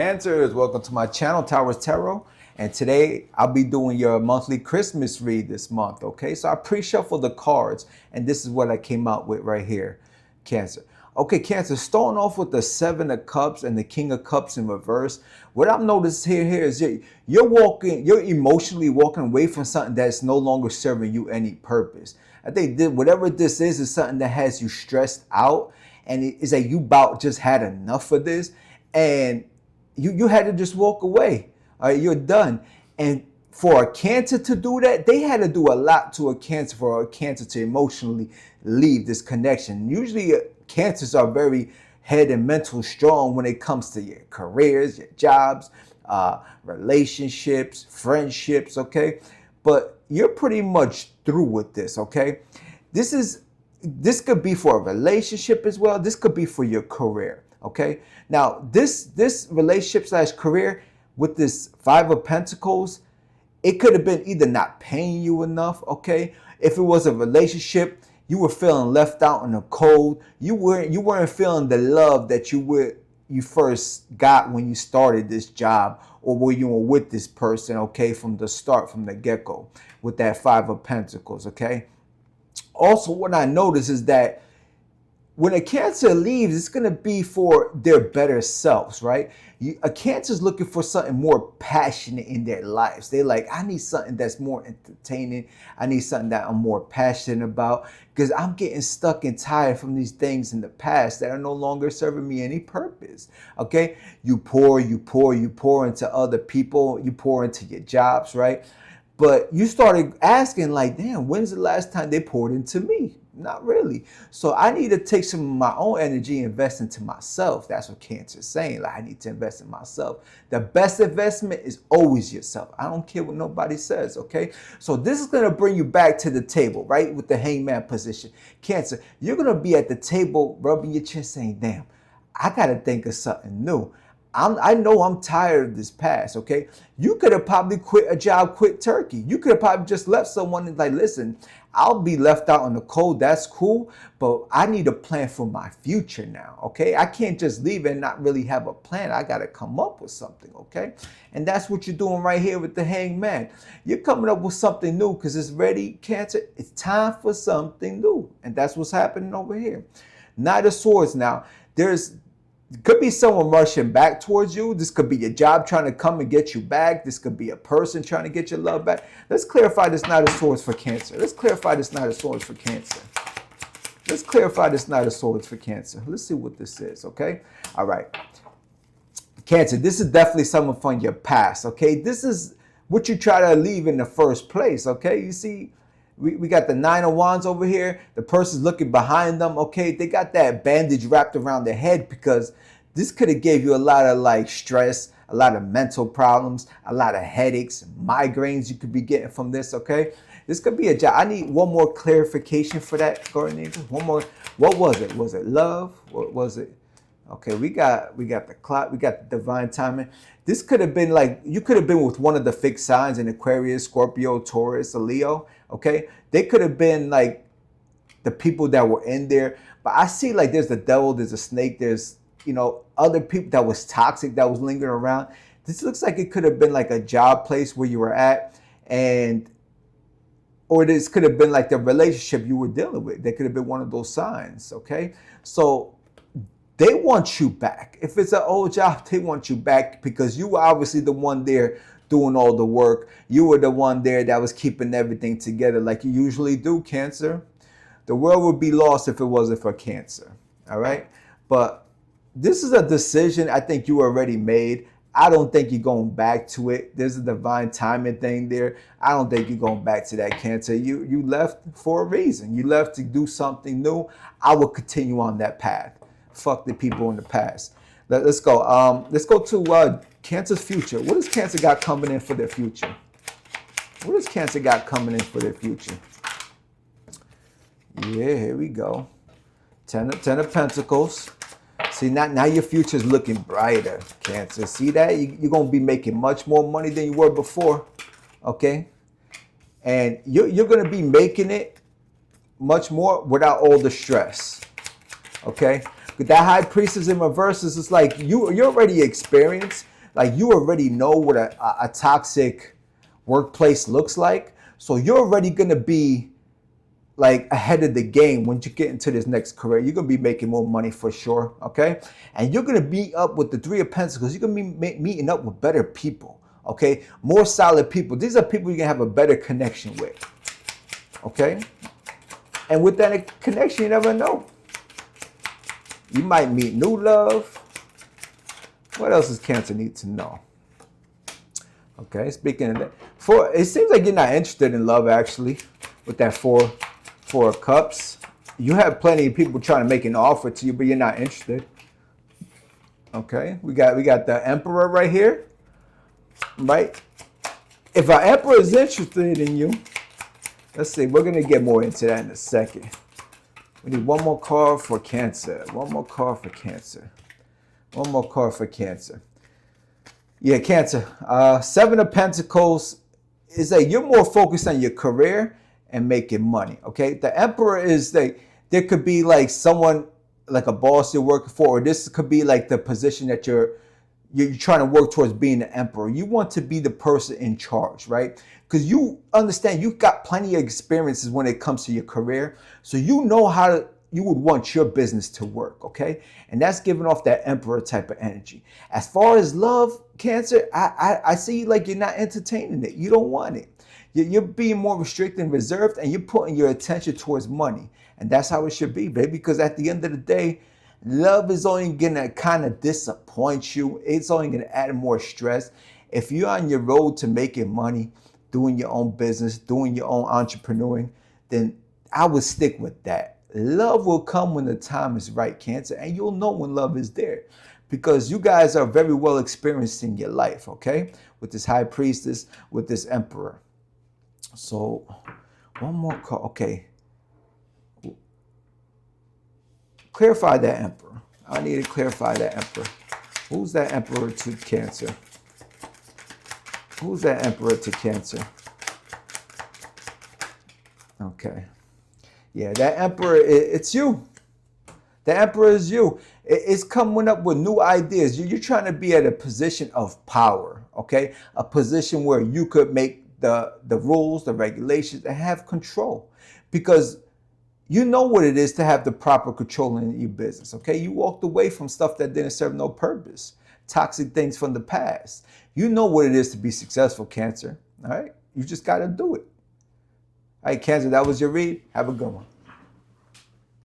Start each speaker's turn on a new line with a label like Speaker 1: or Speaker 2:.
Speaker 1: Cancers, welcome to my channel, Towers Tarot. And today I'll be doing your monthly Christmas read this month, okay? So I pre-shuffle the cards, and this is what I came out with right here, Cancer. Okay, Cancer, starting off with the Seven of Cups and the King of Cups in reverse. What I've noticed here is you're emotionally walking away from something that's no longer serving you any purpose. I think whatever this is something that has you stressed out, and it is that you about just had enough of this, and you had to just walk away. All right, you're done. And for a Cancer to do that, they had to do a lot to a Cancer for a Cancer to emotionally leave this connection. Usually Cancers are very head and mental strong when it comes to your careers, your jobs, relationships, friendships, okay? But you're pretty much through with this, okay? This could be for a relationship as well. This could be for your career. Okay. Now this relationship slash career with this Five of Pentacles, it could have been either not paying you enough. Okay. If it was a relationship, you were feeling left out in the cold. You weren't feeling the love that you first got when you started this job, or when you were with this person. Okay. From the start, from the get-go, with that Five of Pentacles. Okay. Also, what I notice is that when a Cancer leaves, it's going to be for their better selves, right? A Cancer is looking for something more passionate in their lives. They're like, I need something that's more entertaining. I need something that I'm more passionate about, because I'm getting stuck and tired from these things in the past that are no longer serving me any purpose. Okay? You pour into other people. You pour into your jobs, right? But you started asking like, damn, when's the last time they poured into me? Not really. So I need to take some of my own energy and invest into myself. That's what Cancer is saying. Like, I need to invest in myself. The best investment is always yourself. I don't care what nobody says, okay? So this is going to bring you back to the table, right? With the Hangman position. Cancer, you're going to be at the table rubbing your chin saying, damn, I got to think of something new. I know I'm tired of this past, okay? You could have probably quit a job, quit turkey. You could have probably just left someone and like, listen, I'll be left out in the cold. That's cool, but I need a plan for my future now, okay? I can't just leave and not really have a plan. I got to come up with something, okay? And that's what you're doing right here with the Hangman. You're coming up with something new because it's ready, Cancer. It's time for something new. And that's what's happening over here. Knight of Swords now. Could be someone rushing back towards you. This could be your job trying to come and get you back. This could be a person trying to get your love back. Let's clarify this Knight of Swords for Cancer. Let's clarify this Knight of Swords for Cancer. Let's clarify this Knight of Swords for Cancer. Let's see what this is, okay? All right. Cancer, this is definitely someone from your past, okay? This is what you try to leave in the first place, okay? You see, we got the Nine of Wands over here. The person's looking behind them. Okay, they got that bandage wrapped around their head because this could have gave you a lot of like stress, a lot of mental problems, a lot of headaches, migraines you could be getting from this. Okay, this could be a job. I need one more clarification for that, Guardian Angel. One more. What was it? Was it love? What was it? Okay, we got the clock. We got the divine timing. This could have been like, you could have been with one of the fixed signs in Aquarius, Scorpio, Taurus, or Leo. Okay, they could have been like the people that were in there. But I see like there's the devil, there's a snake, there's, other people that was toxic that was lingering around. This looks like it could have been like a job place where you were at, or this could have been like the relationship you were dealing with. They could have been one of those signs. Okay, so they want you back. If it's an old job, they want you back because you were obviously the one there doing all the work. You were the one there that was keeping everything together like you usually do, Cancer. The world would be lost if it wasn't for Cancer, all right? But this is a decision I think you already made. I don't think you're going back to it. There's a divine timing thing there. I don't think you're going back to that, Cancer. You left for a reason. You left to do something new. I will continue on that path. Fuck the people in the past. Let's go. Let's go to Cancer's future. What does Cancer got coming in for their future? What does Cancer got coming in for their future? Yeah, here we go. Ten of Pentacles. See, now your future is looking brighter, Cancer. See that? You're going to be making much more money than you were before, okay? And you're going to be making it much more without all the stress, okay? But that High Priestess in reverse is just like you're already experienced. Like you already know what a toxic workplace looks like. So you're already going to be like ahead of the game when you get into this next career. You're going to be making more money for sure, okay? And you're going to be up with the Three of Pentacles. You're going to be meeting up with better people, okay? More solid people. These are people you're going to have a better connection with, okay? And with that connection, you never know. You might meet new love. What else does Cancer need to know? Okay, speaking of that, it seems like you're not interested in love actually with that four of Cups. You have plenty of people trying to make an offer to you, but you're not interested. Okay, we got the Emperor right here, right? If our Emperor is interested in you, let's see, we're gonna get more into that in a second. We need one more card for Cancer. One more card for Cancer. One more card for Cancer. Yeah, Cancer. Seven of Pentacles is that you're more focused on your career and making money, okay? The Emperor is that there could be like someone, like a boss you're working for, or this could be like the position that you're trying to work towards being the Emperor. You want to be the person in charge, right? Because you understand you've got plenty of experiences when it comes to your career. So you know how you would want your business to work, okay? And that's giving off that Emperor type of energy. As far as love, Cancer, I see like you're not entertaining it. You don't want it. You're being more restricted and reserved, and you're putting your attention towards money. And that's how it should be, baby, because at the end of the day, love is only going to kind of disappoint you. It's only going to add more stress. If you're on your road to making money, doing your own business, doing your own entrepreneuring, then I would stick with that. Love will come when the time is right, Cancer, and you'll know when love is there because you guys are very well experienced in your life, okay? With this High Priestess, with this Emperor. So, one more card. Okay. Clarify that Emperor. I need to clarify that Emperor. Who's that Emperor to Cancer? Who's that Emperor to Cancer? Okay. Yeah, that Emperor, it's you. The Emperor is you. It's coming up with new ideas. You're trying to be at a position of power, okay? A position where you could make the rules, the regulations, and have control. Because you know what it is to have the proper control in your business, okay? You walked away from stuff that didn't serve no purpose. Toxic things from the past. You know what it is to be successful, Cancer, all right? You just got to do it. All right, Cancer, that was your read. Have a good one.